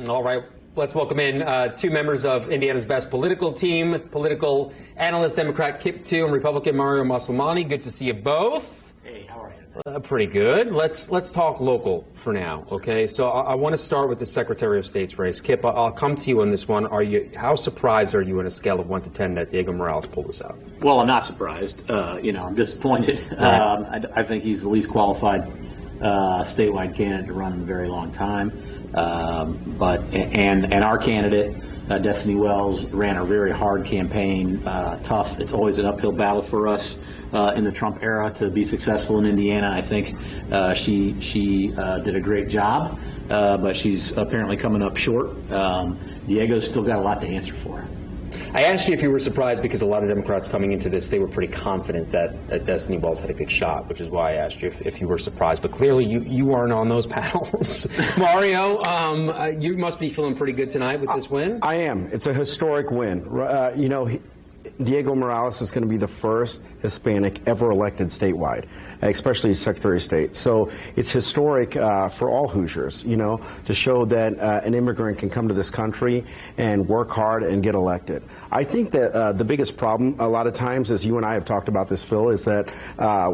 All right. Let's welcome in two members of Indiana's best political team, political analyst, Democrat Kip Tu, and Republican Mario Massimani. Good to see you both. Hey, how are you? Pretty good. Let's talk local for now, okay? So I want to start with the Secretary of State's race. Kip, I'll come to you on this one. How surprised are you on a scale of 1 to 10 that Diego Morales pulled this out? Well, I'm not surprised. I'm disappointed. Right. I think he's the least qualified statewide candidate to run in a very long time. But our candidate, Destiny Wells, ran a very hard campaign, tough. It's always an uphill battle for us in the Trump era to be successful in Indiana. I think she did a great job, but she's apparently coming up short. Diego's still got a lot to answer for. I asked you if you were surprised because a lot of Democrats coming into this, they were pretty confident that Destiny Wells had a good shot, which is why I asked you if you were surprised. But clearly you weren't on those panels. Mario, you must be feeling pretty good tonight with this win. I am. It's a historic win. Diego Morales is going to be the first Hispanic ever elected statewide, especially as Secretary of State. So it's historic for all Hoosiers, to show that an immigrant can come to this country and work hard and get elected. I think that the biggest problem a lot of times, as you and I have talked about this, Phil, is that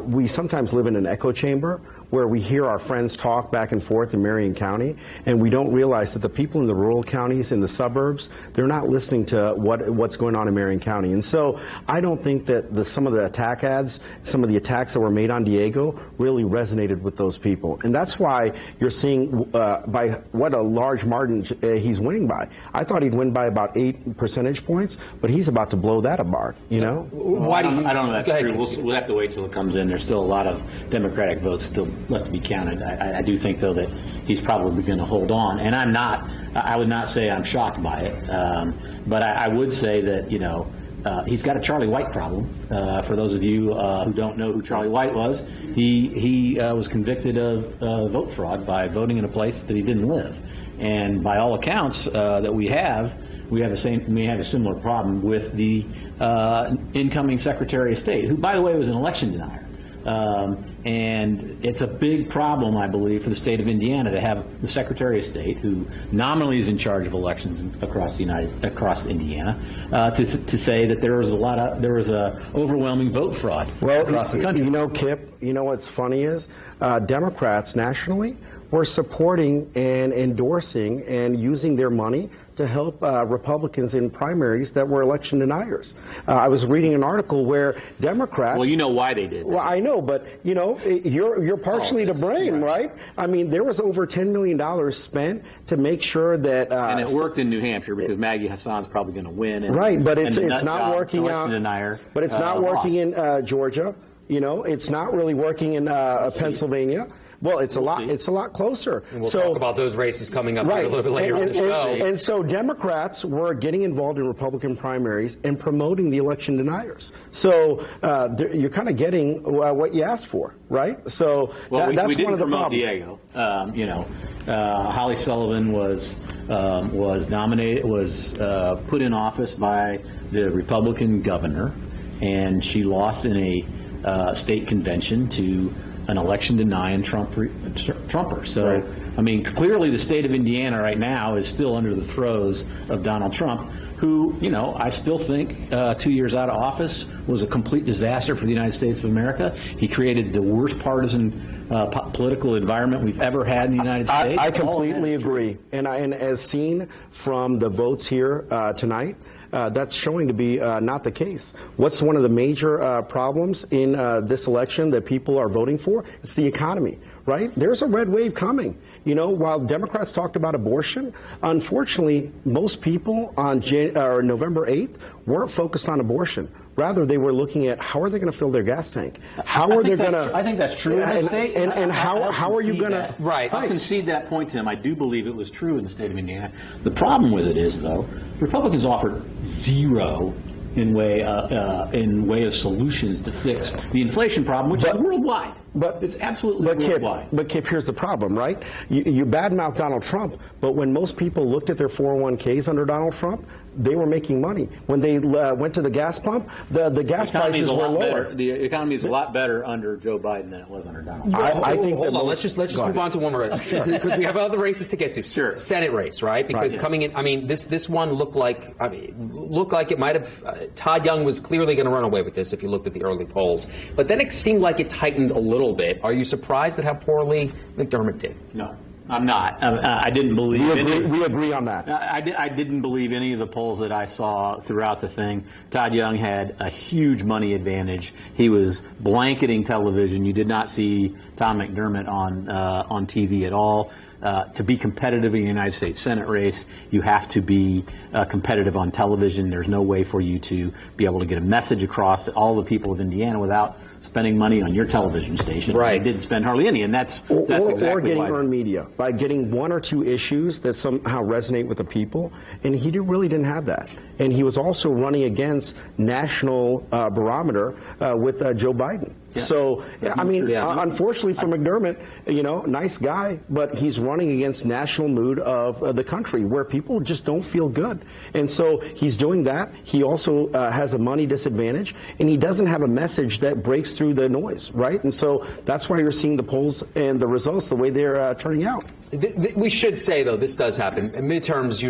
we sometimes live in an echo chamber where we hear our friends talk back and forth in Marion County, and we don't realize that the people in the rural counties, in the suburbs, they're not listening to what's going on in Marion County. And so I don't think that some of the attack ads, some of the attacks that were made on Diego really resonated with those people. And that's why you're seeing by what a large margin he's winning by. I thought he'd win by about 8 percentage points, but he's about to blow that apart, Why do you? I don't know if that's true. We'll have to wait till it comes in. There's still a lot of Democratic votes still left to be counted. I do think, though, that he's probably going to hold on. And I would not say I'm shocked by it. But I would say that, he's got a Charlie White problem. For those of you who don't know who Charlie White was, he was convicted of vote fraud by voting in a place that he didn't live. And by all accounts that we have a similar problem with the incoming Secretary of State, who, by the way, was an election denier. And it's a big problem, I believe, for the state of Indiana to have the Secretary of State, who nominally is in charge of elections across Indiana, to say that there was a overwhelming vote fraud across the country. Kip, what's funny is Democrats nationally were supporting and endorsing and using their money to help Republicans in primaries that were election deniers. I was reading an article where Democrats... Well, you know why they did that. Well, I know, but, you're partially to blame, right? I mean, there was over $10 million spent to make sure that... and it worked in New Hampshire because Maggie Hassan's probably going to win. Right, but it's not working out... Denier, but it's not working in Georgia. It's not really working in Pennsylvania. Well, it's a lot closer. And we'll talk about those races coming up a little bit later in the show. And so Democrats were getting involved in Republican primaries and promoting the election deniers. So you're kind of getting what you asked for, right? So that's one of the problems. Diego. Holly Sullivan was nominated, was put in office by the Republican governor, and she lost in a state convention to an election-denying Trumper. So, right. I mean, clearly the state of Indiana right now is still under the throes of Donald Trump, who, I still think 2 years out of office was a complete disaster for the United States of America. He created the worst partisan political environment we've ever had in the United States. I completely agree. And as seen from the votes here tonight, that's showing to be not the case. What's one of the major problems in this election that people are voting for? It's the economy, right? There's a red wave coming. While Democrats talked about abortion, unfortunately, most people on November 8th weren't focused on abortion. Rather, they were looking at how are they going to fill their gas tank? How are they going to? I think that's true in the state. And how are you going to? Right. I'll concede that point to him. I do believe it was true in the state of Indiana. The problem with it is, though, Republicans offered zero in way of solutions to fix the inflation problem, which is worldwide. But it's absolutely worldwide. But Kip, here's the problem, right? You badmouth Donald Trump, but when most people looked at their 401ks under Donald Trump, they were making money. When they went to the gas pump, the gas prices were lower. The economy is a lot better under Joe Biden than it was under Donald Trump. I think hold on. Let's just move on to one more race because we have other races to get to. Sure. Senate race, right? Because coming in, I mean, this one looked like it might have. Todd Young was clearly going to run away with this if you looked at the early polls, but then it seemed like it tightened a little bit. Are you surprised at how poorly McDermott did? No. I'm not. I didn't believe we agree on that. I didn't believe any of the polls that I saw throughout the thing. Todd Young had a huge money advantage. He was blanketing television. You did not see Tom McDermott on TV at all. To be competitive in the United States Senate race, you have to be competitive on television. There's no way for you to be able to get a message across to all the people of Indiana without spending money on your television station. Right. They didn't spend hardly any, and that's exactly or getting why. earned media by getting one or two issues that somehow resonate with the people, and he really didn't have that. And he was also running against national barometer with Joe Biden. Yeah. So, I mean, unfortunately for McDermott, nice guy, but he's running against national mood of the country where people just don't feel good. And so he's doing that. He also has a money disadvantage, and he doesn't have a message that breaks through the noise, right? And so that's why you're seeing the polls and the results the way they're turning out. We should say, though, this does happen. Midterms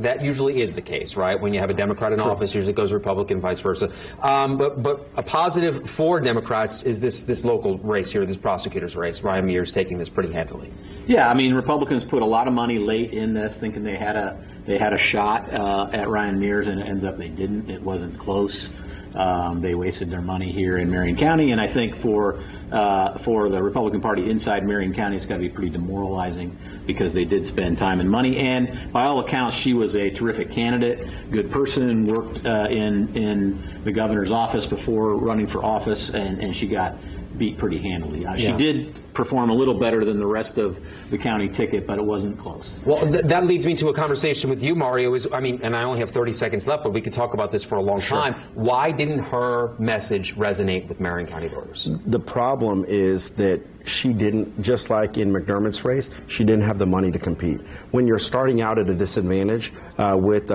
that usually is the case, right? When you have a Democrat in office, usually it goes Republican, vice versa. But a positive for Democrats is this local race here, this prosecutor's race. Ryan Mears taking this pretty handily. Yeah, I mean, Republicans put a lot of money late in this, thinking they had a shot at Ryan Mears, and it ends up they didn't. It wasn't close. They wasted their money here in Marion County, and I think for the Republican Party inside Marion County, it's got to be pretty demoralizing because they did spend time and money. And by all accounts, she was a terrific candidate, good person, worked in the governor's office before running for office, and she got beat pretty handily. She did perform a little better than the rest of the county ticket, but it wasn't close. Well, that leads me to a conversation with you, Mario. And I only have 30 seconds left, but we could talk about this for a long time. Why didn't her message resonate with Marion County voters? The problem is that she didn't, just like in McDermott's race, she didn't have the money to compete. When you're starting out at a disadvantage with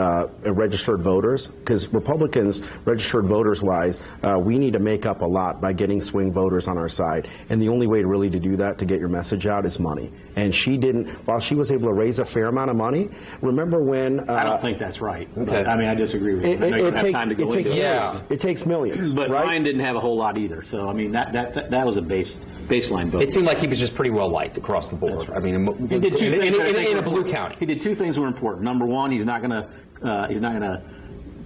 registered voters, because Republicans, registered voters-wise, we need to make up a lot by getting swing voters on our side. And the only way really to do that, to get your message out, is money. And she didn't, while she was able to raise a fair amount of money, remember when... I don't think that's right. Okay. I mean, I disagree with you. It takes millions. But right? Ryan didn't have a whole lot either. So, I mean, that was a baseline vote. It seemed like he was just pretty well liked across the board. Right. I mean, he did two things in a blue county. He did two things that were important. Number one, he's not going to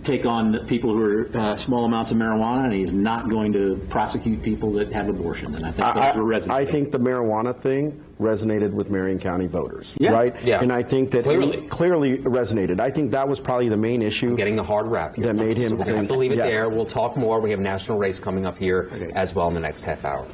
take on people who are small amounts of marijuana, and he's not going to prosecute people that have abortion. And I think that's what resonated. I think the marijuana thing resonated with Marion County voters, right? Yeah. And I think that clearly resonated. I think that was probably the main issue. Getting the hard rap here. That made him. So we're going to have to leave it there. We'll talk more. We have a national race coming up here as well in the next half hour.